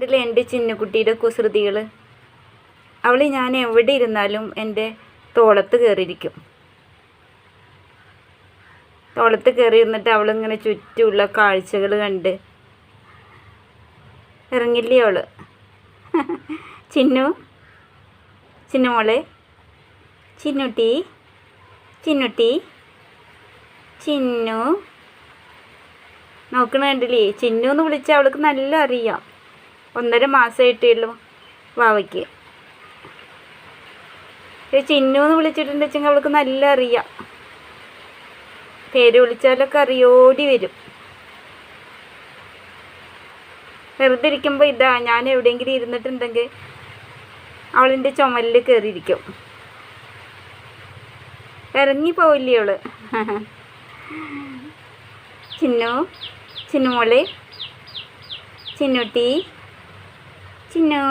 ഇതിൽ എൻ്റെ ചിന്നുകുട്ടിയുടെ കുസൃതികൾ. അവൾ ഞാൻ എവിടെ ഇരുന്നാലും എൻ്റെ തോളത്ത് കയറിയിരിക്കും. തോളത്ത് കയറി ഇരുന്നിട്ട് അവളിങ്ങനെ ചുറ്റുമുള്ള കാഴ്ചകൾ കണ്ട് ഇറങ്ങില്ലേ അവൾ. ചിന്നു മോളെ, ചിന്നുട്ടി ചിന്നു നോക്കണ കണ്ടില്ലേ? ചിന്നു എന്ന് വിളിച്ചാൽ അവൾക്ക് നല്ല അറിയാം. 1.5 മാസമായിട്ടേ ഉള്ളൂ വാവയ്ക്ക്. ചിന്നു എന്ന് വിളിച്ചിട്ടുണ്ടെന്ന് വെച്ചെങ്കിൽ അവൾക്ക് നല്ല അറിയാം. പേര് വിളിച്ചാലൊക്കെ അറിയോടി വരും. വെറുതെ ഇരിക്കുമ്പോൾ ഇതാ ഞാൻ എവിടെയെങ്കിലും ഇരുന്നിട്ടുണ്ടെങ്കിൽ അവളിൻ്റെ ചുമലിൽ കയറിയിരിക്കും. ഇറങ്ങിപ്പോവില്ലേ അവള്. ചിന്നു മോളെ, ചിന്നുട്ടി ചിന്നു.